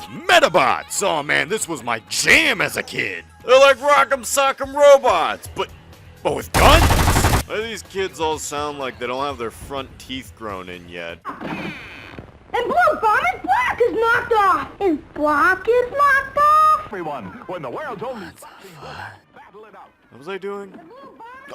Medabots! Oh man, this was my jam as a kid. They're like rock'em sock'em robots, but with guns? Why do these kids all sound like they don't have their front teeth grown in yet? And Blue Bomber's block is knocked off! His block is knocked off? Everyone, when the world's only What was I doing?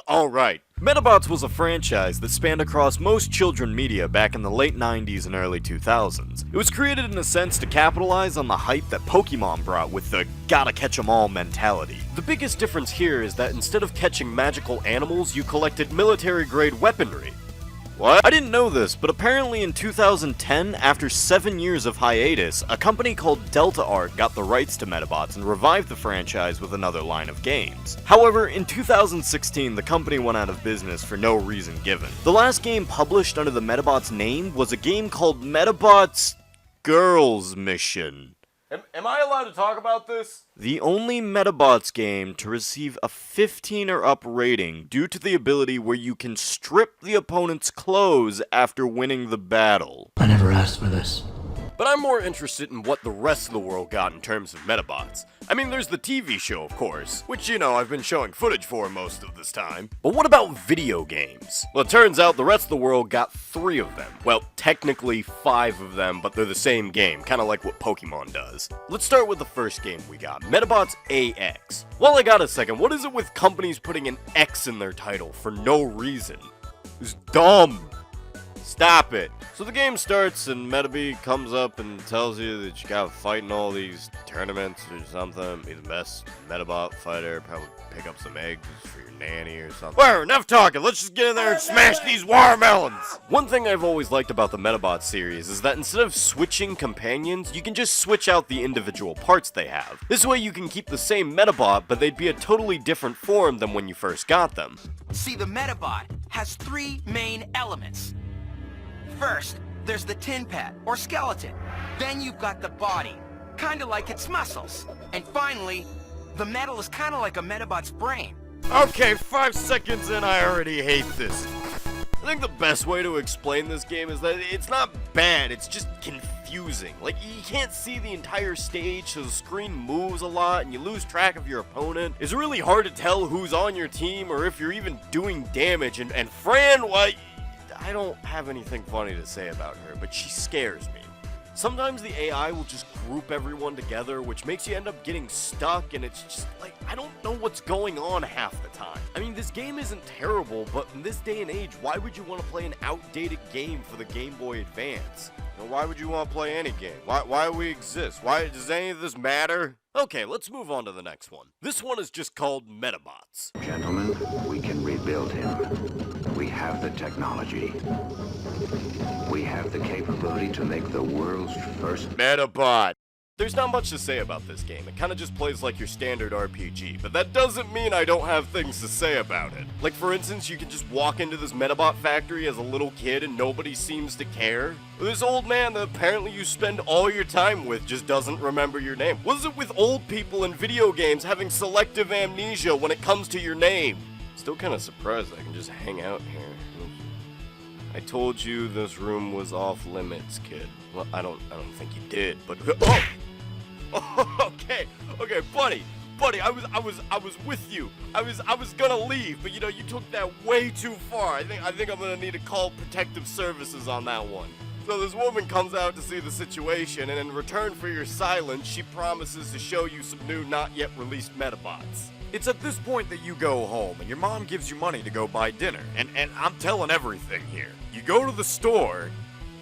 Alright. Metabots was a franchise that spanned across most children media back in the late 90s and early 2000s. It was created in a sense to capitalize on the hype that Pokemon brought with the gotta catch 'em all mentality. The biggest difference here is that instead of catching magical animals, you collected military-grade weaponry. What? I didn't know this, but apparently in 2010, after 7 years of hiatus, a company called Delta Art got the rights to Metabots and revived the franchise with another line of games. However, in 2016, the company went out of business for no reason given. The last game published under the Metabots name was a game called Medabots Girls Mission. Am I allowed to talk about this? The only Metabots game to receive a 15 or up rating due to the ability where you can strip the opponent's clothes after winning the battle. I never asked for this. But I'm more interested in what the rest of the world got in terms of Metabots. I mean, there's the TV show, of course, which, you know, I've been showing footage for most of this time. But what about video games? Well, it turns out the rest of the world got 3 of them. Well, technically 5 of them, but they're the same game, kind of like what Pokemon does. Let's start with the first game we got, Medabots AX. Well, I got a second, what is it with companies putting an X in their title for no reason? It's dumb. Stop it. So the game starts and Metabee comes up and tells you that you gotta fight in all these tournaments or something, be the best Metabot fighter, probably pick up some eggs for your nanny or something. Well, enough talking, let's just get in there and smash these watermelons! One thing I've always liked about the Metabot series is that instead of switching companions, you can just switch out the individual parts they have. This way you can keep the same Metabot, but they'd be a totally different form than when you first got them. See, the Metabot has 3 main elements. First, there's the tin pad, or skeleton. Then you've got the body, kinda like its muscles. And finally, the metal is kinda like a Metabot's brain. Okay, 5 seconds in, I already hate this. I think the best way to explain this game is that it's not bad, it's just confusing. Like, you can't see the entire stage, so the screen moves a lot, and you lose track of your opponent. It's really hard to tell who's on your team, or if you're even doing damage. And Fran, what? I don't have anything funny to say about her, but she scares me. Sometimes the AI will just group everyone together, which makes you end up getting stuck, and it's just like, I don't know what's going on half the time. I mean, this game isn't terrible, but in this day and age, why would you want to play an outdated game for the Game Boy Advance? You know, why would you want to play any game? Why do we exist? Why does any of this matter? Okay, let's move on to the next one. This one is just called Metabots. Gentlemen, we can rebuild him. We have the technology. We have the capability to make the world's first Metabot. There's not much to say about this game. It kind of just plays like your standard RPG, but that doesn't mean I don't have things to say about it. Like, for instance, you can just walk into this Metabot factory as a little kid and nobody seems to care. This old man that apparently you spend all your time with just doesn't remember your name. What is it with old people in video games having selective amnesia when it comes to your name? Still kind of surprised I can just hang out here. I told you this room was off limits, kid. Well, I don't think you did, but okay, buddy, I was with you. I was gonna leave, but you know, you took that way too far. I think I'm gonna need to call protective services on that one. So this woman comes out to see the situation, and in return for your silence, she promises to show you some new, not yet released Metabots. It's at this point that you go home, and your mom gives you money to go buy dinner. And I'm telling everything here. You go to the store,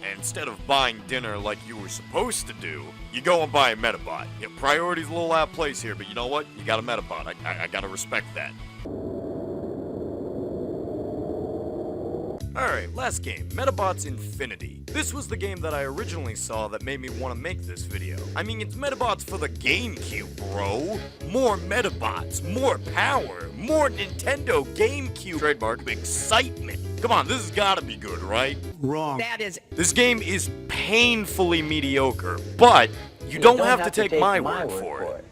and instead of buying dinner like you were supposed to do, you go and buy a Metabot. You know, priority's a little out of place here, but you know what? You got a Metabot. I gotta respect that. Alright, last game, Medabots Infinity. This was the game that I originally saw that made me want to make this video. I mean, it's Metabots for the GameCube, bro! More Metabots, more power, more Nintendo GameCube trademark excitement. Come on, this has gotta be good, right? Wrong. That is... This game is painfully mediocre, but you don't have to take my word for it.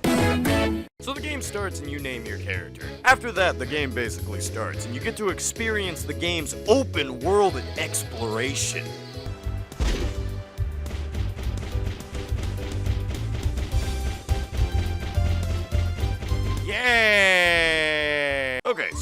So the game starts and you name your character. After that, the game basically starts, and you get to experience the game's open world and exploration.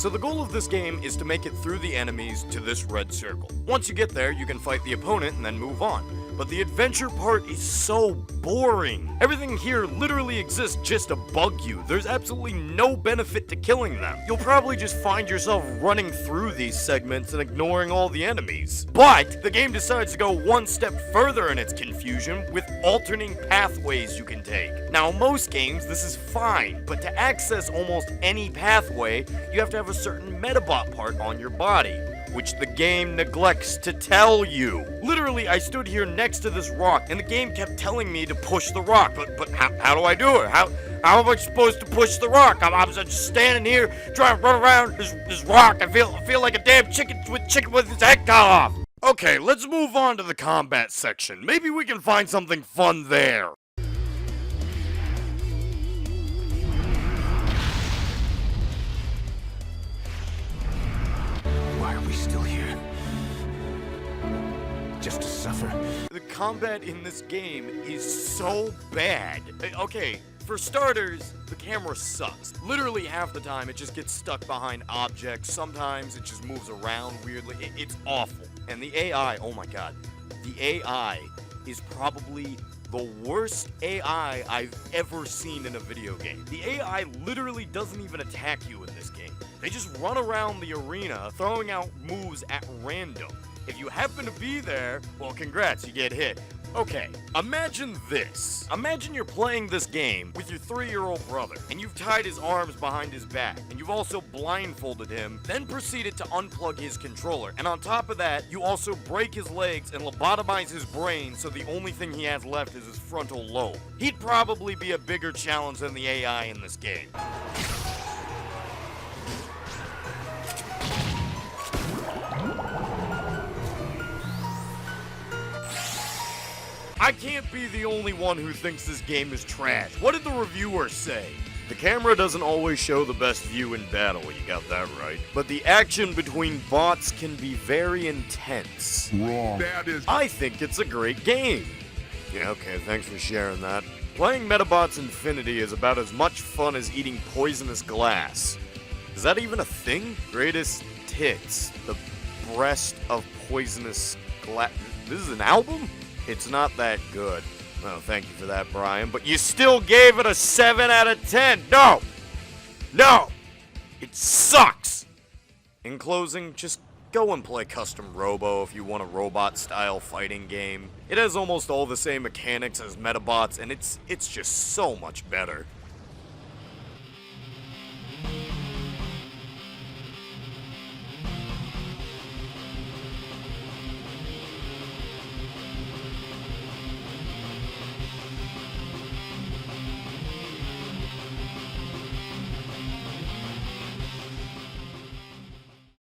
So the goal of this game is to make it through the enemies to this red circle. Once you get there, you can fight the opponent and then move on. But the adventure part is so boring. Everything here literally exists just to bug you. There's absolutely no benefit to killing them. You'll probably just find yourself running through these segments and ignoring all the enemies. But the game decides to go one step further in its confusion with alternating pathways you can take. Now, in most games, this is fine, but to access almost any pathway, you have to have a certain Metabot part on your body, which the game neglects to tell you. Literally, I stood here next to this rock, and the game kept telling me to push the rock, but how do I do it? How am I supposed to push the rock? I'm just standing here trying to run around this rock. I feel like a damn chicken with its head cut off. Okay, let's move on to the combat section. Maybe we can find something fun there. Why are we still here? Just to suffer? The combat in this game is so bad. Okay, for starters, the camera sucks. Literally half the time it just gets stuck behind objects. Sometimes it just moves around weirdly. It's awful. And the AI, oh my god. The AI is probably the worst AI I've ever seen in a video game. The AI literally doesn't even attack you in this game. They just run around the arena throwing out moves at random. If you happen to be there, well, congrats, you get hit. Okay, imagine this. Imagine you're playing this game with your 3-year-old brother, and you've tied his arms behind his back, and you've also blindfolded him, then proceeded to unplug his controller. And on top of that, you also break his legs and lobotomize his brain, so the only thing he has left is his frontal lobe. He'd probably be a bigger challenge than the AI in this game. I can't be the only one who thinks this game is trash. What did the reviewer say? The camera doesn't always show the best view in battle, you got that right. But the action between bots can be very intense. Wrong. I think it's a great game. Yeah, okay, thanks for sharing that. Playing Medabots Infinity is about as much fun as eating poisonous glass. Is that even a thing? Greatest Hits, the breast of poisonous glass. This is an album? It's not that good. Well, thank you for that, Brian, but you still gave it a 7 out of 10. No! No! It sucks! In closing, just go and play Custom Robo if you want a robot-style fighting game. It has almost all the same mechanics as Metabots, and it's just so much better.